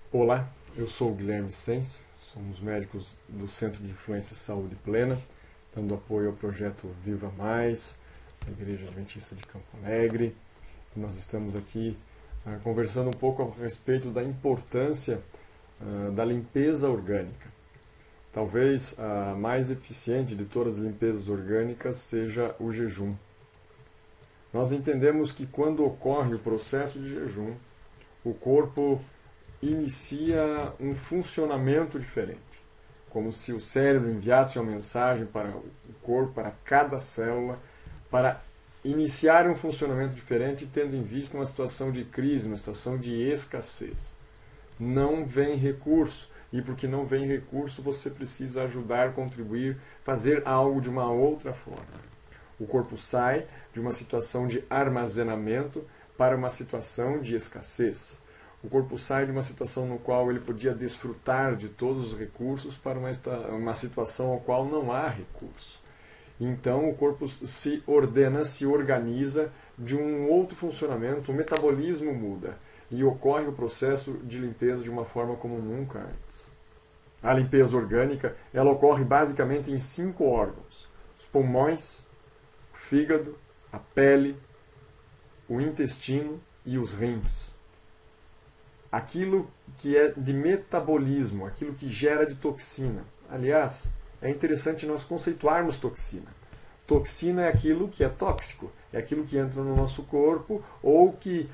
Olá, eu sou o Guilherme Sens, somos médicos do Centro de Influência Saúde Plena, dando apoio ao projeto Viva Mais, da Igreja Adventista de Campo Alegre. Nós estamos aqui conversando um pouco a respeito da importância da limpeza orgânica. Talvez a mais eficiente de todas as limpezas orgânicas seja o jejum. Nós entendemos que quando ocorre o processo de jejum, o corpo inicia um funcionamento diferente, como se o cérebro enviasse uma mensagem para o corpo, para cada célula, para iniciar um funcionamento diferente, tendo em vista uma situação de crise, uma situação de escassez. Não vem recurso, e porque não vem recurso, você precisa ajudar, contribuir, fazer algo de uma outra forma. O corpo sai de uma situação de armazenamento para uma situação de escassez. O corpo sai de uma situação no qual ele podia desfrutar de todos os recursos para uma situação ao qual não há recurso. Então o corpo se ordena, se organiza de um outro funcionamento, o metabolismo muda e ocorre o processo de limpeza de uma forma como nunca antes. A limpeza orgânica, ela ocorre basicamente em 5 órgãos: os pulmões, o fígado, a pele, o intestino e os rins. Aquilo que é de metabolismo, aquilo que gera de toxina. Aliás, é interessante nós conceituarmos toxina. Toxina é aquilo que é tóxico, é aquilo que entra no nosso corpo ou que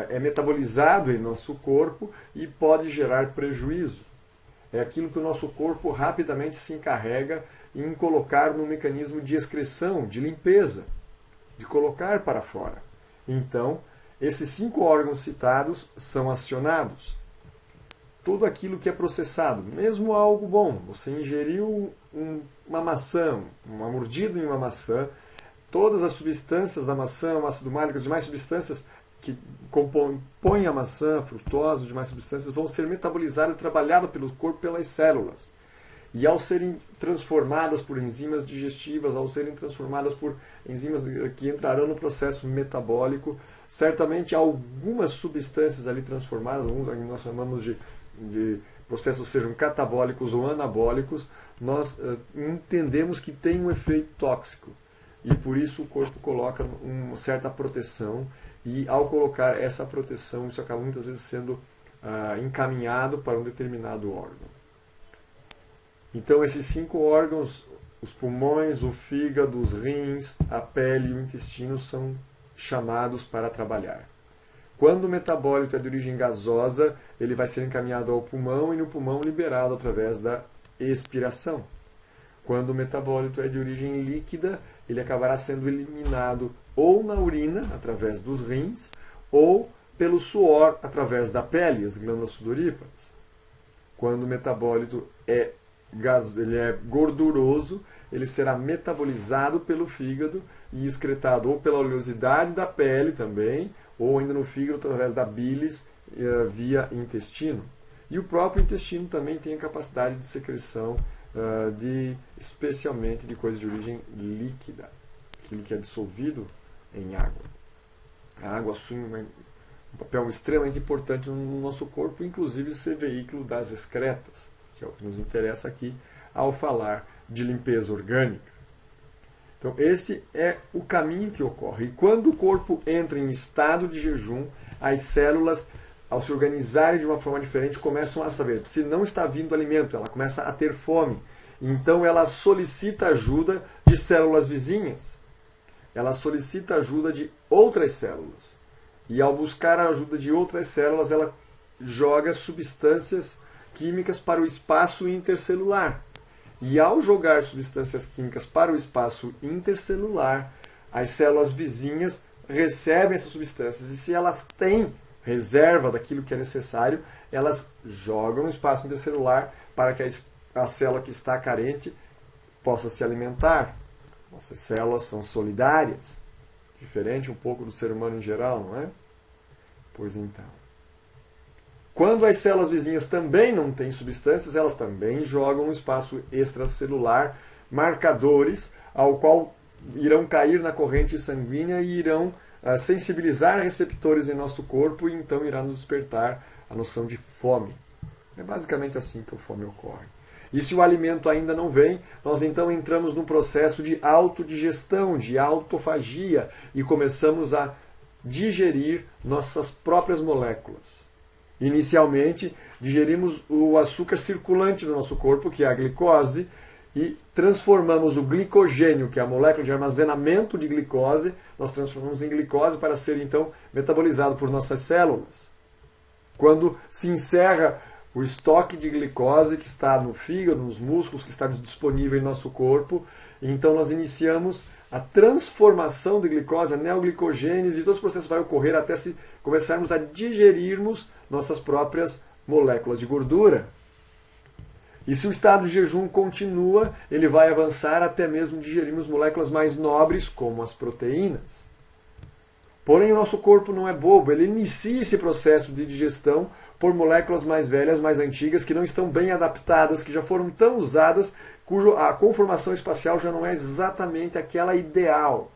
é metabolizado em nosso corpo e pode gerar prejuízo. É aquilo que o nosso corpo rapidamente se encarrega em colocar no mecanismo de excreção, de limpeza, de colocar para fora. Então, esses 5 órgãos citados são acionados. Tudo aquilo que é processado, mesmo algo bom, você ingeriu uma maçã, uma mordida em uma maçã, todas as substâncias da maçã, o ácido málico, as demais substâncias que compõem a maçã, frutose, as demais substâncias, vão ser metabolizadas, trabalhadas pelo corpo, pelas células. E ao serem transformadas por enzimas digestivas, ao serem transformadas por enzimas que entrarão no processo metabólico, certamente algumas substâncias ali transformadas, nós chamamos de processos sejam catabólicos ou anabólicos, nós entendemos que tem um efeito tóxico. E por isso o corpo coloca uma certa proteção, e ao colocar essa proteção, isso acaba muitas vezes sendo encaminhado para um determinado órgão. Então esses 5 órgãos, os pulmões, o fígado, os rins, a pele e o intestino são chamados para trabalhar. Quando o metabólito é de origem gasosa, ele vai ser encaminhado ao pulmão e no pulmão liberado através da expiração. Quando o metabólito é de origem líquida, ele acabará sendo eliminado ou na urina, através dos rins, ou pelo suor, através da pele, as glândulas sudoríparas. Quando o metabólito ele é gorduroso, ele será metabolizado pelo fígado e excretado ou pela oleosidade da pele também, ou ainda no fígado através da bilis via intestino. E o próprio intestino também tem a capacidade de secreção especialmente de coisas de origem líquida, aquilo que é dissolvido em água. A água assume um papel extremamente importante no nosso corpo, inclusive ser veículo das excretas, que é o que nos interessa aqui ao falar de limpeza orgânica. Então, esse é o caminho que ocorre. E quando o corpo entra em estado de jejum, as células, ao se organizarem de uma forma diferente, começam a saber, se não está vindo alimento, ela começa a ter fome. Então, ela solicita ajuda de células vizinhas. Ela solicita ajuda de outras células. E ao buscar a ajuda de outras células, ela joga substâncias químicas para o espaço intercelular. E ao jogar substâncias químicas para o espaço intercelular, as células vizinhas recebem essas substâncias. E se elas têm reserva daquilo que é necessário, elas jogam no espaço intercelular para que a célula que está carente possa se alimentar. Nossas células são solidárias, diferente um pouco do ser humano em geral, não é? Pois então. Quando as células vizinhas também não têm substâncias, elas também jogam no espaço extracelular marcadores ao qual irão cair na corrente sanguínea e irão sensibilizar receptores em nosso corpo e então irá nos despertar a noção de fome. É basicamente assim que a fome ocorre. E se o alimento ainda não vem, nós então entramos num processo de autodigestão, de autofagia, e começamos a digerir nossas próprias moléculas. Inicialmente, digerimos o açúcar circulante do nosso corpo, que é a glicose, e transformamos o glicogênio, que é a molécula de armazenamento de glicose, nós transformamos em glicose para ser então metabolizado por nossas células. Quando se encerra o estoque de glicose que está no fígado, nos músculos, que está disponível em nosso corpo, então nós iniciamos a transformação de glicose, a neoglicogênese, e todo esse processo vai ocorrer até se começarmos a digerirmos nossas próprias moléculas de gordura. E se o estado de jejum continua, ele vai avançar até mesmo digerirmos moléculas mais nobres, como as proteínas. Porém, o nosso corpo não é bobo, ele inicia esse processo de digestão por moléculas mais velhas, mais antigas, que não estão bem adaptadas, que já foram tão usadas, cuja conformação espacial já não é exatamente aquela ideal.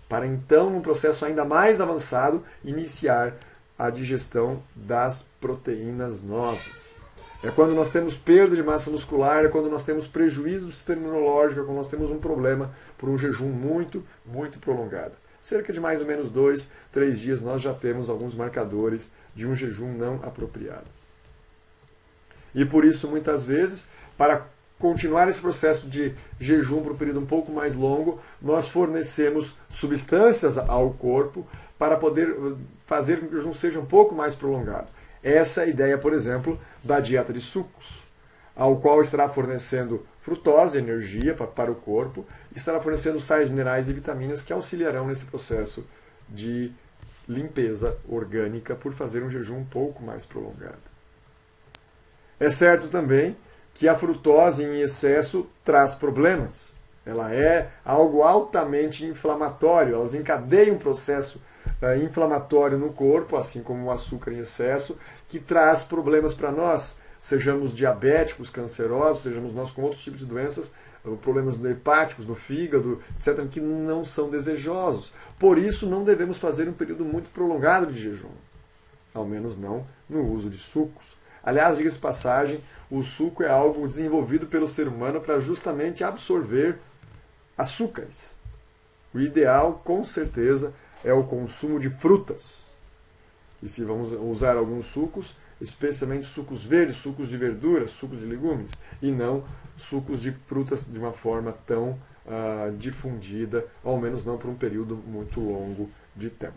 Para então, num processo ainda mais avançado, iniciar a digestão das proteínas novas. É quando nós temos perda de massa muscular, é quando nós temos prejuízo do sistema imunológico, é quando nós temos um problema por um jejum muito, muito prolongado. Cerca de mais ou menos 2, 3 dias nós já temos alguns marcadores de um jejum não apropriado. E por isso, muitas vezes, para continuar esse processo de jejum por um período um pouco mais longo, nós fornecemos substâncias ao corpo para poder fazer com que o jejum seja um pouco mais prolongado. Essa é a ideia, por exemplo, da dieta de sucos, ao qual estará fornecendo frutose, energia para o corpo, estará fornecendo sais minerais e vitaminas que auxiliarão nesse processo de limpeza orgânica por fazer um jejum um pouco mais prolongado. É certo também que a frutose em excesso traz problemas. Ela é algo altamente inflamatório, elas encadeiam um processo inflamatório no corpo, assim como o açúcar em excesso, que traz problemas para nós, sejamos diabéticos, cancerosos, sejamos nós com outros tipos de doenças, problemas hepáticos, no fígado, etc., que não são desejosos. Por isso, não devemos fazer um período muito prolongado de jejum, ao menos não no uso de sucos. Aliás, diga-se de passagem, o suco é algo desenvolvido pelo ser humano para justamente absorver açúcares. O ideal, com certeza, é o consumo de frutas. E se vamos usar alguns sucos, especialmente sucos verdes, sucos de verduras, sucos de legumes, e não sucos de frutas de uma forma tão difundida, ao menos não por um período muito longo de tempo.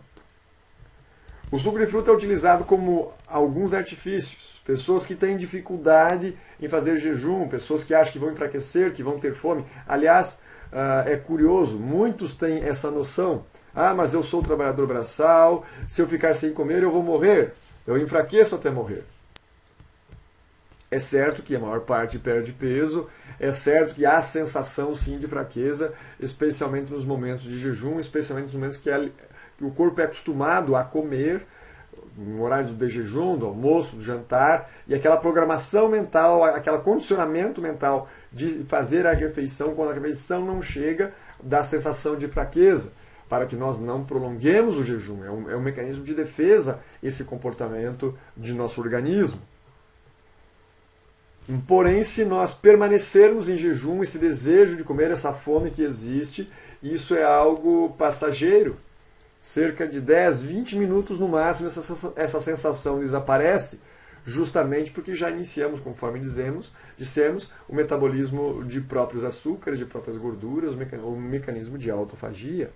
O suco de fruta é utilizado como alguns artifícios. Pessoas que têm dificuldade em fazer jejum, pessoas que acham que vão enfraquecer, que vão ter fome. Aliás, é curioso, muitos têm essa noção. Ah, mas eu sou trabalhador braçal, se eu ficar sem comer eu vou morrer, eu enfraqueço até morrer. É certo que a maior parte perde peso, é certo que há sensação sim de fraqueza, especialmente nos momentos de jejum, especialmente nos momentos que o corpo é acostumado a comer, no horário de jejum, do almoço, do jantar, e aquela programação mental, aquele condicionamento mental de fazer a refeição, quando a refeição não chega, dá sensação de fraqueza, para que nós não prolonguemos o jejum. É um mecanismo de defesa esse comportamento de nosso organismo. Porém, se nós permanecermos em jejum, esse desejo de comer, essa fome que existe, isso é algo passageiro. Cerca de 10, 20 minutos no máximo essa sensação desaparece, justamente porque já iniciamos, conforme dissemos, o metabolismo de próprios açúcares, de próprias gorduras, o mecanismo de autofagia.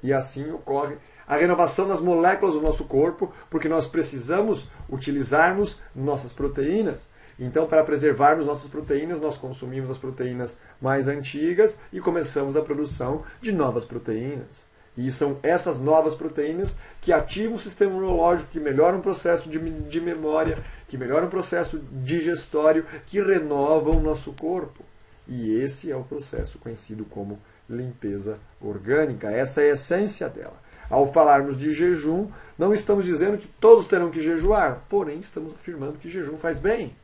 E assim ocorre a renovação das moléculas do nosso corpo, porque nós precisamos utilizarmos nossas proteínas. Então, para preservarmos nossas proteínas, nós consumimos as proteínas mais antigas e começamos a produção de novas proteínas. E são essas novas proteínas que ativam o sistema imunológico, que melhoram o processo de memória, que melhoram o processo digestório, que renovam o nosso corpo. E esse é o processo conhecido como limpeza orgânica. Essa é a essência dela. Ao falarmos de jejum, não estamos dizendo que todos terão que jejuar, porém estamos afirmando que jejum faz bem.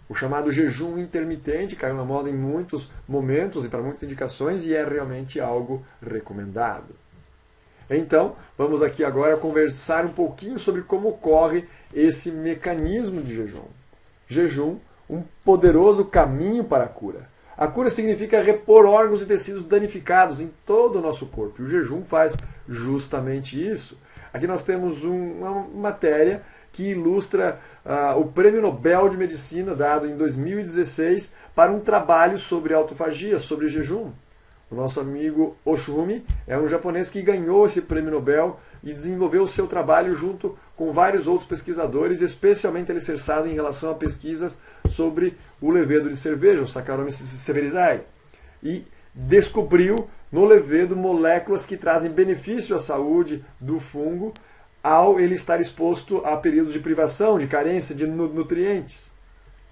O chamado jejum intermitente caiu na moda em muitos momentos e para muitas indicações e é realmente algo recomendado. Então, vamos aqui agora conversar um pouquinho sobre como ocorre esse mecanismo de jejum. Jejum, um poderoso caminho para a cura. A cura significa repor órgãos e tecidos danificados em todo o nosso corpo. E o jejum faz justamente isso. Aqui nós temos uma matéria que ilustra o Prêmio Nobel de Medicina, dado em 2016, para um trabalho sobre autofagia, sobre jejum. O nosso amigo Oshumi é um japonês que ganhou esse Prêmio Nobel e desenvolveu o seu trabalho junto com vários outros pesquisadores, especialmente alicerçado em relação a pesquisas sobre o levedo de cerveja, o Saccharomyces cerevisiae, e descobriu no levedo moléculas que trazem benefício à saúde do fungo ao ele estar exposto a períodos de privação, de carência de nutrientes.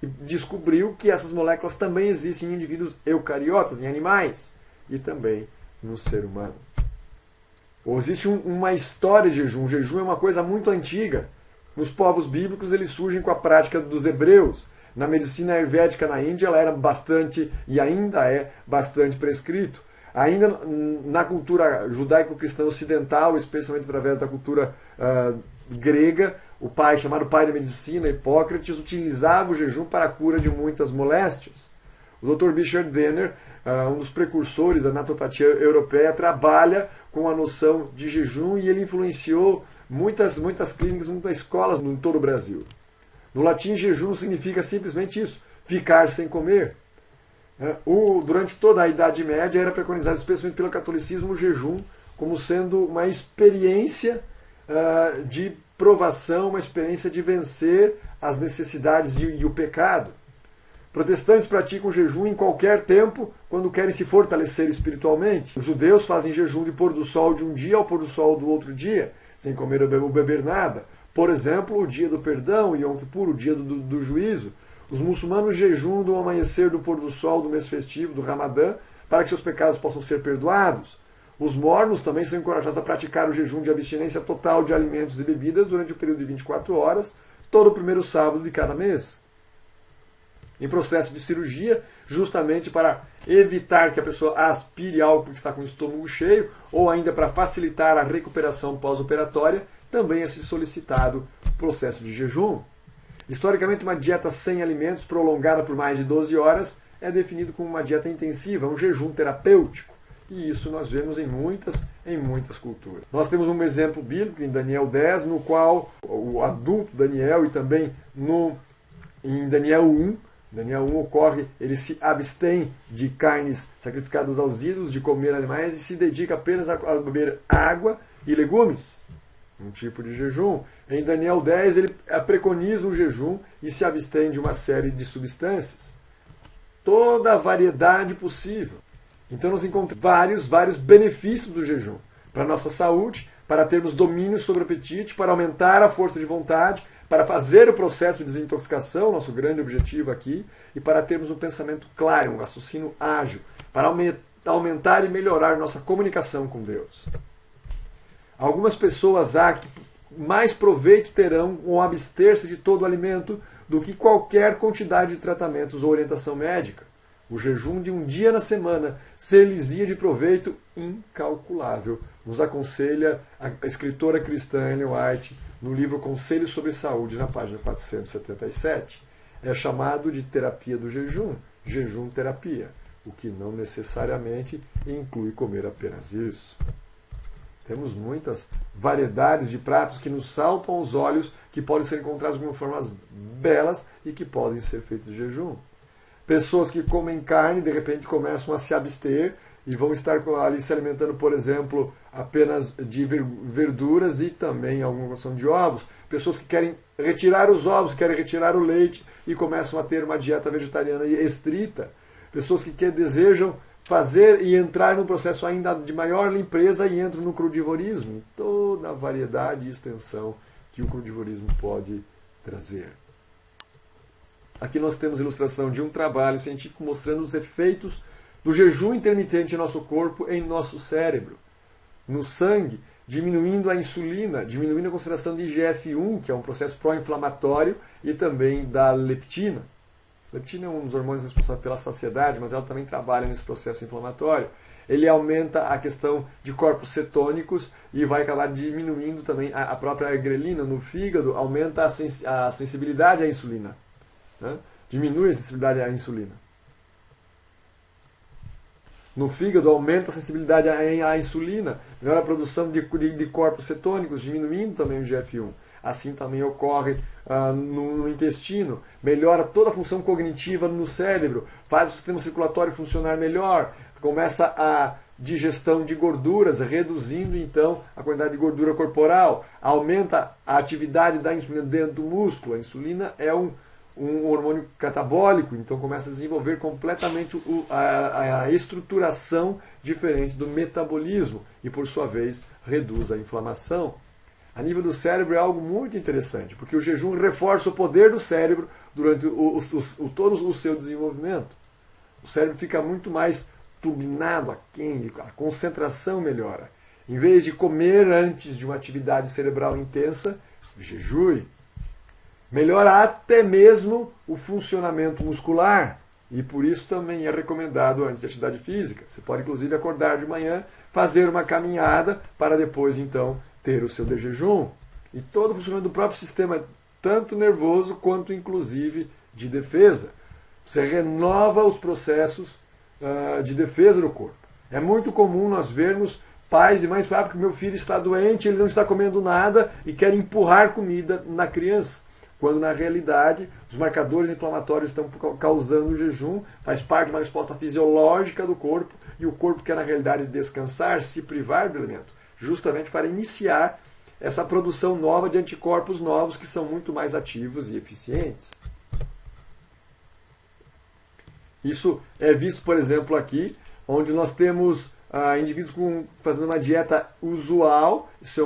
E descobriu que essas moléculas também existem em indivíduos eucariotas, em animais, e também no ser humano. Existe uma história de jejum. O jejum é uma coisa muito antiga. Nos povos bíblicos eles surgem com a prática dos hebreus. Na medicina ayurvédica na Índia ela era bastante, e ainda é bastante prescrito. Ainda na cultura judaico-cristã ocidental, especialmente através da cultura grega, o pai, chamado pai da medicina, Hipócrates, utilizava o jejum para a cura de muitas moléstias. O Dr. Richard Venner, um dos precursores da naturopatia europeia, trabalha com a noção de jejum e ele influenciou muitas clínicas, muitas escolas em todo o Brasil. No latim, jejum significa simplesmente isso, ficar sem comer. Durante toda a Idade Média era preconizado, especialmente pelo catolicismo, o jejum como sendo uma experiência de provação, uma experiência de vencer as necessidades e o pecado. Protestantes praticam jejum em qualquer tempo, quando querem se fortalecer espiritualmente. Os judeus fazem jejum de pôr do sol de um dia ao pôr do sol do outro dia, sem comer ou beber nada. Por exemplo, o dia do perdão, Yom Kippur, o dia do juízo. Os muçulmanos jejum do amanhecer do pôr do sol do mês festivo, do Ramadã, para que seus pecados possam ser perdoados. Os mormons também são encorajados a praticar o jejum de abstinência total de alimentos e bebidas durante o período de 24 horas, todo o primeiro sábado de cada mês. Em processo de cirurgia, justamente para evitar que a pessoa aspire algo porque está com o estômago cheio, ou ainda para facilitar a recuperação pós-operatória, também é solicitado o processo de jejum. Historicamente, uma dieta sem alimentos, prolongada por mais de 12 horas, é definido como uma dieta intensiva, um jejum terapêutico. E isso nós vemos em muitas culturas. Nós temos um exemplo bíblico em Daniel 10, no qual o adulto Daniel e também em Daniel 1, Daniel 1 ocorre, ele se abstém de carnes sacrificadas aos ídolos, de comer animais e se dedica apenas a beber água e legumes. Um tipo de jejum. Em Daniel 10 ele preconiza um jejum e se abstém de uma série de substâncias. Toda a variedade possível. Então nós encontramos vários benefícios do jejum. Para a nossa saúde, para termos domínio sobre o apetite, para aumentar a força de vontade, para fazer o processo de desintoxicação, nosso grande objetivo aqui, e para termos um pensamento claro, um raciocínio ágil, para aumentar e melhorar nossa comunicação com Deus. Algumas pessoas há que mais proveito terão ao abster-se de todo o alimento do que qualquer quantidade de tratamentos ou orientação médica. O jejum de um dia na semana ser-lhes-ia de proveito incalculável, nos aconselha a escritora cristã Ellen White no livro Conselhos sobre Saúde, na página 477. É chamado de terapia do jejum, jejum-terapia, o que não necessariamente inclui comer apenas isso. Temos muitas variedades de pratos que nos saltam aos olhos, que podem ser encontrados de formas belas e que podem ser feitos de jejum. Pessoas que comem carne, de repente começam a se abster e vão estar ali se alimentando, por exemplo, apenas de verduras e também alguma porção de ovos. Pessoas que querem retirar os ovos, querem retirar o leite e começam a ter uma dieta vegetariana estrita. Pessoas que desejam fazer e entrar num processo ainda de maior limpeza e entram no crudivorismo. Toda a variedade e extensão que o crudivorismo pode trazer. Aqui nós temos a ilustração de um trabalho científico mostrando os efeitos do jejum intermitente em nosso corpo, em nosso cérebro, no sangue, diminuindo a insulina, diminuindo a concentração de IGF-1, que é um processo pró-inflamatório, e também da leptina. A leptina é um dos hormônios responsáveis pela saciedade, mas ela também trabalha nesse processo inflamatório. ele aumenta a questão de corpos cetônicos e vai acabar diminuindo também a própria grelina no fígado, aumenta a sensibilidade à insulina, né? Diminui a sensibilidade à insulina. No fígado aumenta a sensibilidade à insulina, melhora a produção de corpos cetônicos, diminuindo também o GF1. Assim também ocorre no intestino, melhora toda a função cognitiva no cérebro, faz o sistema circulatório funcionar melhor, começa a digestão de gorduras, reduzindo então a quantidade de gordura corporal, aumenta a atividade da insulina dentro do músculo. A insulina é um hormônio catabólico, então começa a desenvolver completamente a estruturação diferente do metabolismo e, por sua vez, reduz a inflamação. A nível do cérebro é algo muito interessante, porque o jejum reforça o poder do cérebro durante todo o seu desenvolvimento. O cérebro fica muito mais turbinado, aquém, a concentração melhora. Em vez de comer antes de uma atividade cerebral intensa, jejue. Melhora até mesmo o funcionamento muscular. E por isso também é recomendado antes de atividade física. Você pode inclusive acordar de manhã, fazer uma caminhada para depois então ter o seu de jejum. E todo o funcionamento do próprio sistema, tanto nervoso quanto inclusive de defesa. Você renova os processos de defesa do corpo. É muito comum nós vermos pais e mães, porque meu filho está doente, ele não está comendo nada e quer empurrar comida na criança. Quando na realidade os marcadores inflamatórios estão causando o jejum, faz parte de uma resposta fisiológica do corpo, e o corpo quer na realidade descansar, se privar do alimento, justamente para iniciar essa produção nova de anticorpos novos que são muito mais ativos e eficientes. Isso é visto, por exemplo, aqui, onde nós temos indivíduos fazendo uma dieta usual, isso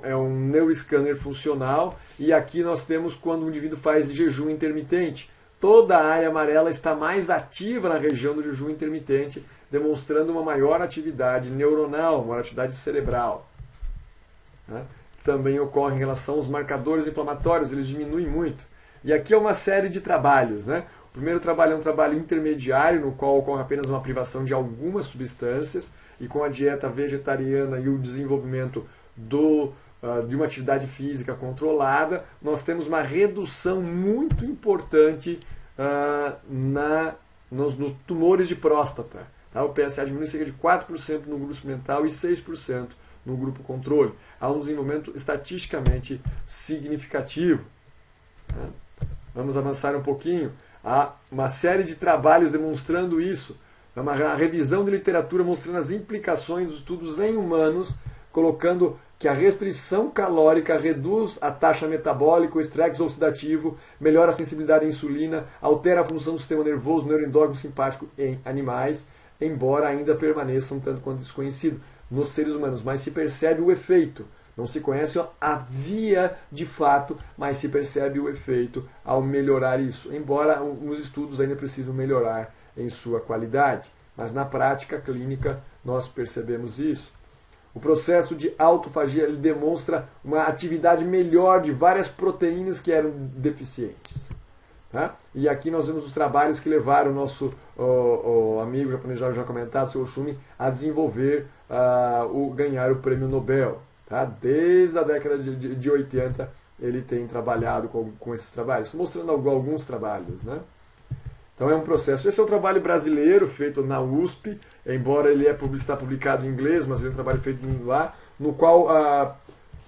é um neuroscanner funcional, e aqui nós temos quando o indivíduo faz jejum intermitente. Toda a área amarela está mais ativa na região do jejum intermitente, demonstrando uma maior atividade neuronal, uma maior atividade cerebral. Também ocorre em relação aos marcadores inflamatórios, eles diminuem muito. E aqui é uma série de trabalhos, né? O primeiro trabalho é um trabalho intermediário, no qual ocorre apenas uma privação de algumas substâncias, e com a dieta vegetariana e o desenvolvimento de uma atividade física controlada, nós temos uma redução muito importante nos tumores de próstata. Tá? O PSA diminui cerca de 4% no grupo experimental e 6% no grupo controle. Há um desenvolvimento estatisticamente significativo. Tá? Vamos avançar um pouquinho. Há uma série de trabalhos demonstrando isso. Uma revisão de literatura mostrando as implicações dos estudos em humanos, colocando que a restrição calórica reduz a taxa metabólica, o estresse oxidativo, melhora a sensibilidade à insulina, altera a função do sistema nervoso, neuroendócrino simpático em animais, embora ainda permaneça um tanto quanto desconhecido nos seres humanos. Mas se percebe o efeito. Não se conhece a via de fato, mas se percebe o efeito ao melhorar isso. Embora os estudos ainda precisam melhorar em sua qualidade. Mas na prática clínica nós percebemos isso. O processo de autofagia ele demonstra uma atividade melhor de várias proteínas que eram deficientes. Tá? E aqui nós vemos os trabalhos que levaram o nosso amigo japonês já comentado, o Sr. Oshumi, a desenvolver, ganhar o prêmio Nobel. Tá? Desde a década de 80 ele tem trabalhado com esses trabalhos. Estou mostrando alguns trabalhos, né? Então é um processo. Esse é um trabalho brasileiro feito na USP, embora ele está publicado em inglês, mas é um trabalho feito lá, no qual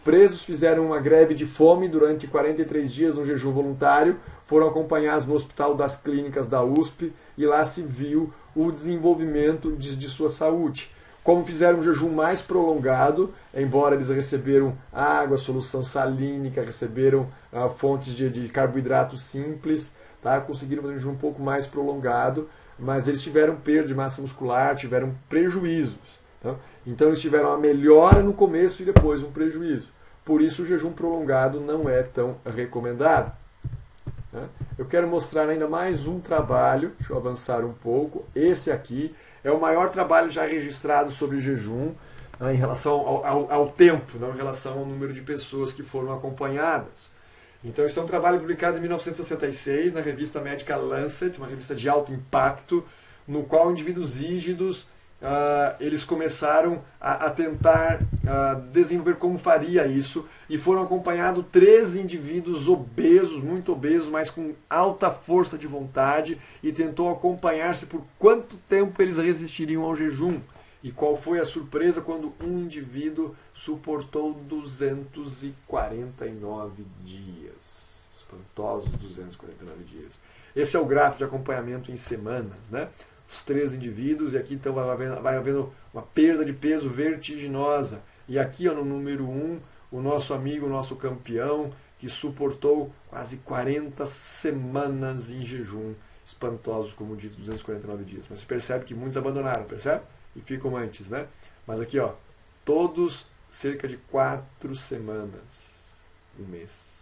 presos fizeram uma greve de fome durante 43 dias no jejum voluntário, foram acompanhados no Hospital das Clínicas da USP e lá se viu o desenvolvimento de sua saúde. Como fizeram um jejum mais prolongado, embora eles receberam água, solução salínica, receberam fontes de carboidrato simples, tá? Conseguiram fazer um jejum um pouco mais prolongado, mas eles tiveram perda de massa muscular, tiveram prejuízos. Tá? Então eles tiveram uma melhora no começo e depois um prejuízo. Por isso o jejum prolongado não é tão recomendado. Tá? Eu quero mostrar ainda mais um trabalho, deixa eu avançar um pouco. Esse aqui é o maior trabalho já registrado sobre jejum em relação ao tempo, não em relação ao número de pessoas que foram acompanhadas. Então, esse é um trabalho publicado em 1966 na revista médica Lancet, uma revista de alto impacto, no qual indivíduos rígidos eles começaram a tentar desenvolver como faria isso, e foram acompanhados 13 indivíduos obesos, muito obesos, mas com alta força de vontade, e tentou acompanhar-se por quanto tempo eles resistiriam ao jejum. E qual foi a surpresa quando um indivíduo suportou 249 dias. Espantosos 249 dias. Esse é o gráfico de acompanhamento em semanas, né? Os 3 indivíduos, e aqui então vai havendo uma perda de peso vertiginosa. E aqui, ó, no número 1, o nosso amigo, o nosso campeão, que suportou quase 40 semanas em jejum. Espantosos, como dito, 249 dias. Mas você percebe que muitos abandonaram, percebe? E ficam antes, né? Mas aqui, ó, todos cerca de 4 semanas, um mês.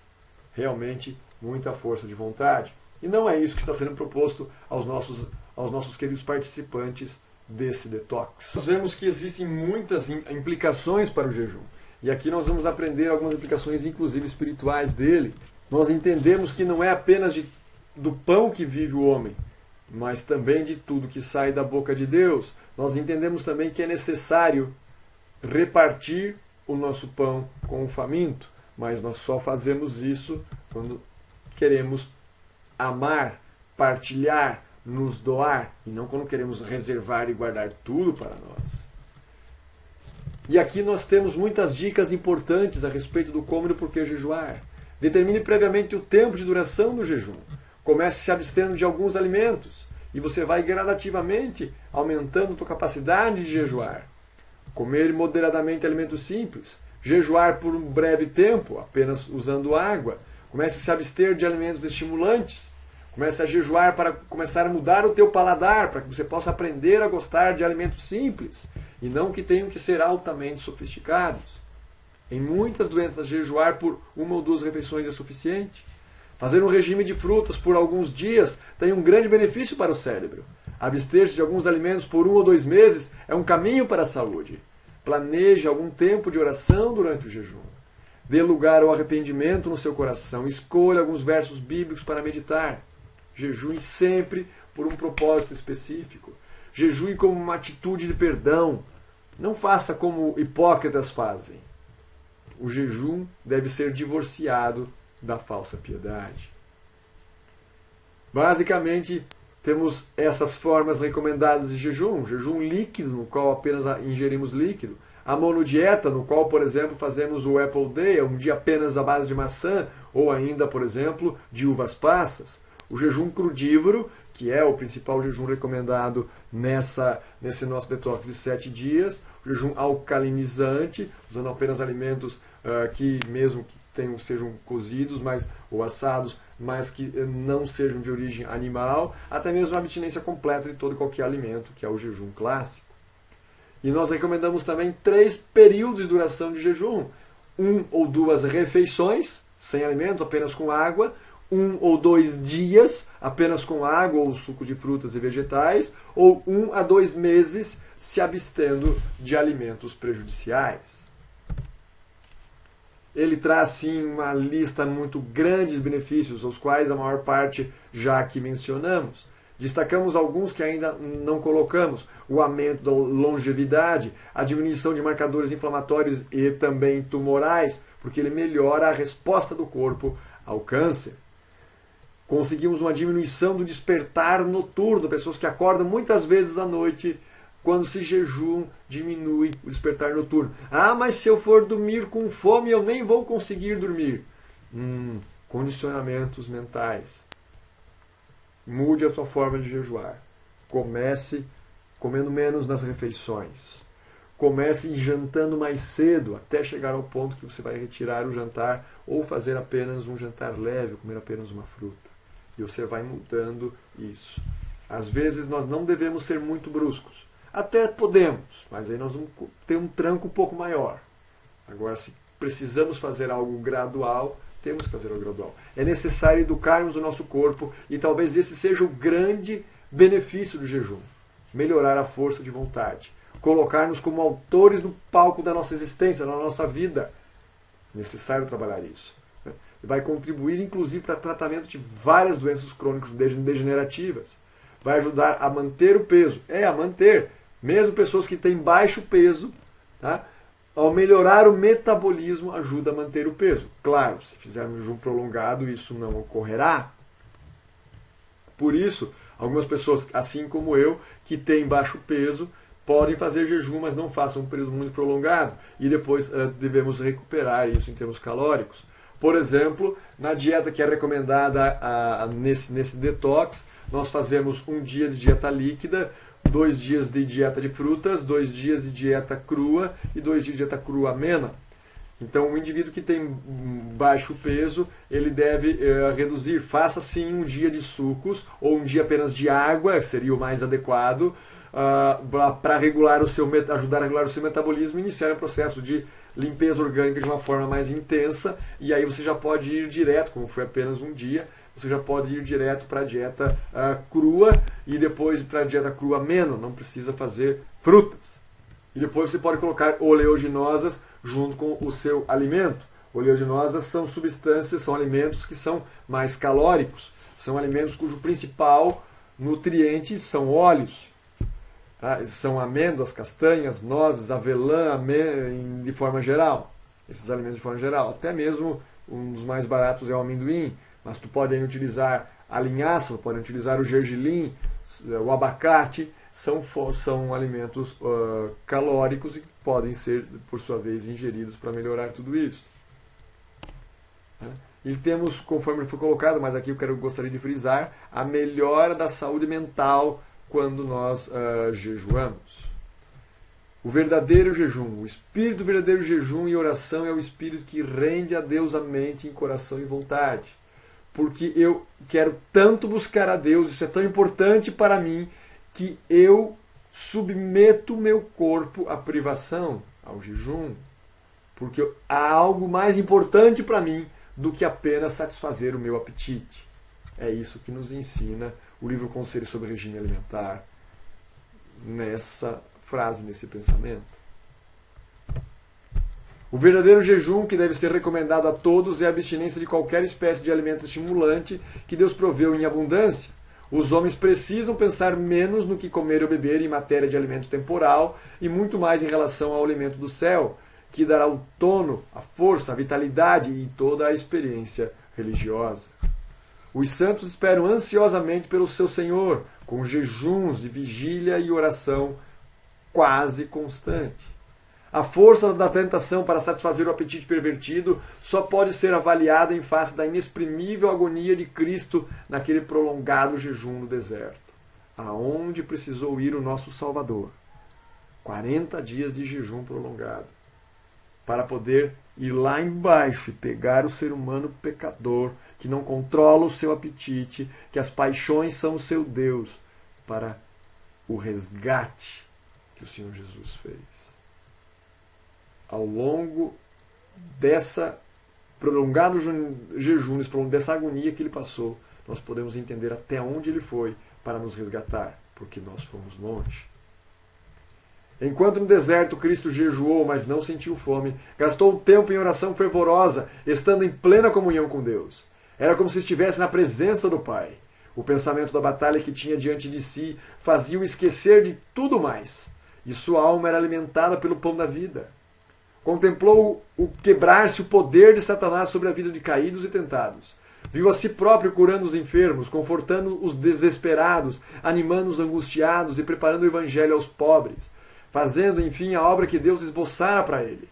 Realmente, muita força de vontade. E não é isso que está sendo proposto aos nossos queridos participantes desse detox. Nós vemos que existem muitas implicações para o jejum. E aqui nós vamos aprender algumas implicações, inclusive espirituais, dele. Nós entendemos que não é apenas do pão que vive o homem, mas também de tudo que sai da boca de Deus. Nós entendemos também que é necessário repartir o nosso pão com o faminto, mas nós só fazemos isso quando queremos amar, partilhar, nos doar, e não quando queremos reservar e guardar tudo para nós. E aqui nós temos muitas dicas importantes a respeito do como e do porquê jejuar. Determine previamente o tempo de duração do jejum. Comece se abstendo de alguns alimentos, e você vai gradativamente aumentando a sua capacidade de jejuar. Comer moderadamente alimentos simples. Jejuar por um breve tempo, apenas usando água. Comece a se abster de alimentos estimulantes. Comece a jejuar para começar a mudar o teu paladar, para que você possa aprender a gostar de alimentos simples, e não que tenham que ser altamente sofisticados. Em muitas doenças, jejuar por 1 ou 2 refeições é suficiente. Fazer um regime de frutas por alguns dias tem um grande benefício para o cérebro. Abster-se de alguns alimentos por 1 ou 2 meses é um caminho para a saúde. Planeje algum tempo de oração durante o jejum. Dê lugar ao arrependimento no seu coração. Escolha alguns versos bíblicos para meditar. Jejue sempre por um propósito específico. Jejue como uma atitude de perdão. Não faça como hipócritas fazem. O jejum deve ser divorciado da falsa piedade. Basicamente, temos essas formas recomendadas de jejum. Jejum líquido, no qual apenas ingerimos líquido. A monodieta, no qual, por exemplo, fazemos o Apple Day, um dia apenas à base de maçã, ou ainda, por exemplo, de uvas passas. O jejum crudívoro, que é o principal jejum recomendado nesse nosso detox de 7 dias. O jejum alcalinizante, usando apenas alimentos que mesmo que sejam cozidos ou assados, mas que não sejam de origem animal, até mesmo a abstinência completa de todo e qualquer alimento, que é o jejum clássico. E nós recomendamos também 3 períodos de duração de jejum. 1 ou 2 refeições, sem alimento, apenas com água. 1 ou 2 dias, apenas com água ou suco de frutas e vegetais. Ou 1 a 2 meses, se abstendo de alimentos prejudiciais. Ele traz, sim, uma lista muito grande de benefícios, aos quais a maior parte já aqui mencionamos. Destacamos alguns que ainda não colocamos: o aumento da longevidade, a diminuição de marcadores inflamatórios e também tumorais, porque ele melhora a resposta do corpo ao câncer. Conseguimos uma diminuição do despertar noturno, pessoas que acordam muitas vezes à noite. Quando se jejum, diminui o despertar noturno. Ah, mas se eu for dormir com fome, eu nem vou conseguir dormir. Condicionamentos mentais. Mude a sua forma de jejuar. Comece comendo menos nas refeições. Comece jantando mais cedo, até chegar ao ponto que você vai retirar o jantar ou fazer apenas um jantar leve, comer apenas uma fruta. E você vai mudando isso. Às vezes nós não devemos ser muito bruscos. Até podemos, mas aí nós vamos ter um tranco um pouco maior. Agora, se precisamos fazer algo gradual, temos que fazer algo gradual. É necessário educarmos o nosso corpo, e talvez esse seja o grande benefício do jejum. Melhorar a força de vontade. Colocar-nos como autores no palco da nossa existência, da nossa vida. É necessário trabalhar isso. Vai contribuir, inclusive, para o tratamento de várias doenças crônicas degenerativas. Vai ajudar a manter o peso. A manter. Mesmo pessoas que têm baixo peso, tá? Ao melhorar o metabolismo, ajuda a manter o peso. Claro, se fizer um jejum prolongado, isso não ocorrerá. Por isso, algumas pessoas, assim como eu, que têm baixo peso, podem fazer jejum, mas não façam um período muito prolongado. E depois devemos recuperar isso em termos calóricos. Por exemplo, na dieta que é recomendada nesse detox, nós fazemos um dia de dieta líquida, 2 dias de dieta de frutas, 2 dias de dieta crua e 2 dias de dieta crua amena. Então, o indivíduo que tem baixo peso, ele deve reduzir. Faça sim um dia de sucos ou um dia apenas de água, seria o mais adequado, para ajudar a regular o seu metabolismo e iniciar um processo de limpeza orgânica de uma forma mais intensa. E aí você já pode ir direto, como foi apenas um dia, você já pode ir direto para a dieta crua e depois para a dieta crua amena, não precisa fazer frutas. E depois você pode colocar oleaginosas junto com o seu alimento. Oleaginosas são substâncias, são alimentos que são mais calóricos. São alimentos cujo principal nutriente são óleos. Tá? São amêndoas, castanhas, nozes, avelã, de forma geral. Esses alimentos de forma geral. Até mesmo um dos mais baratos é o amendoim. Mas tu pode utilizar a linhaça, pode utilizar o gergelim, o abacate. São alimentos calóricos e que podem ser, por sua vez, ingeridos para melhorar tudo isso. E temos, conforme foi colocado, mas aqui eu gostaria de frisar, a melhora da saúde mental quando nós jejuamos. O verdadeiro jejum, o espírito do verdadeiro jejum e oração é o espírito que rende a Deus a mente, em coração e vontade. Porque eu quero tanto buscar a Deus, isso é tão importante para mim, que eu submeto o meu corpo à privação, ao jejum. Porque há algo mais importante para mim do que apenas satisfazer o meu apetite. É isso que nos ensina o livro Conselho sobre Regime Alimentar, nessa frase, nesse pensamento. O verdadeiro jejum que deve ser recomendado a todos é a abstinência de qualquer espécie de alimento estimulante que Deus proveu em abundância. Os homens precisam pensar menos no que comer ou beber em matéria de alimento temporal e muito mais em relação ao alimento do céu, que dará o tono, a força, a vitalidade e toda a experiência religiosa. Os santos esperam ansiosamente pelo seu Senhor, com jejuns de vigília e oração quase constante. A força da tentação para satisfazer o apetite pervertido só pode ser avaliada em face da inexprimível agonia de Cristo naquele prolongado jejum no deserto, aonde precisou ir o nosso Salvador. 40 dias de jejum prolongado, para poder ir lá embaixo e pegar o ser humano pecador, que não controla o seu apetite, que as paixões são o seu Deus, para o resgate que o Senhor Jesus fez. Ao longo dessa prolongado jejum, dessa agonia que ele passou, nós podemos entender até onde ele foi para nos resgatar, porque nós fomos longe. Enquanto no deserto Cristo jejuou, mas não sentiu fome, gastou o tempo em oração fervorosa, estando em plena comunhão com Deus. Era como se estivesse na presença do Pai. O pensamento da batalha que tinha diante de si fazia-o esquecer de tudo mais, e sua alma era alimentada pelo pão da vida. Contemplou o quebrar-se o poder de Satanás sobre a vida de caídos e tentados. Viu a si próprio curando os enfermos, confortando os desesperados, animando os angustiados e preparando o evangelho aos pobres, fazendo, enfim, a obra que Deus esboçara para ele.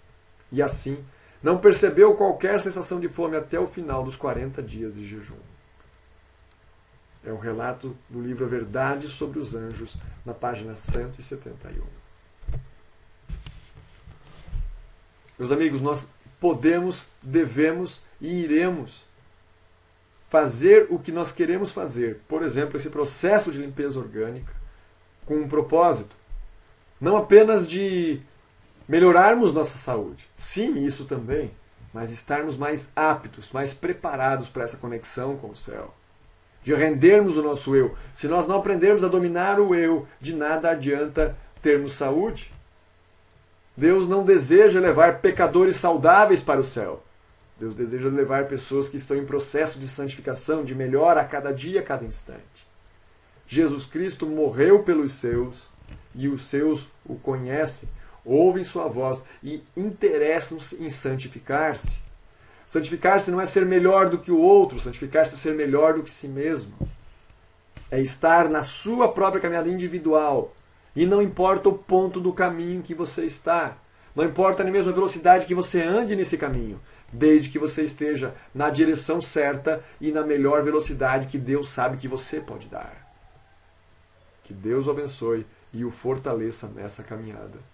E assim, não percebeu qualquer sensação de fome até o final dos 40 dias de jejum. É um relato do livro A Verdade sobre os Anjos, na página 171. Meus amigos, nós podemos, devemos e iremos fazer o que nós queremos fazer. Por exemplo, esse processo de limpeza orgânica com um propósito. Não apenas de melhorarmos nossa saúde. Sim, isso também. Mas estarmos mais aptos, mais preparados para essa conexão com o céu. De rendermos o nosso eu. Se nós não aprendermos a dominar o eu, de nada adianta termos saúde. Deus não deseja levar pecadores saudáveis para o céu. Deus deseja levar pessoas que estão em processo de santificação, de melhora a cada dia, a cada instante. Jesus Cristo morreu pelos seus, e os seus o conhecem, ouvem sua voz e interessam-se em santificar-se. Santificar-se não é ser melhor do que o outro, santificar-se é ser melhor do que si mesmo. É estar na sua própria caminhada individual. E não importa o ponto do caminho que você está. Não importa nem mesmo a velocidade que você ande nesse caminho, desde que você esteja na direção certa e na melhor velocidade que Deus sabe que você pode dar. Que Deus o abençoe e o fortaleça nessa caminhada.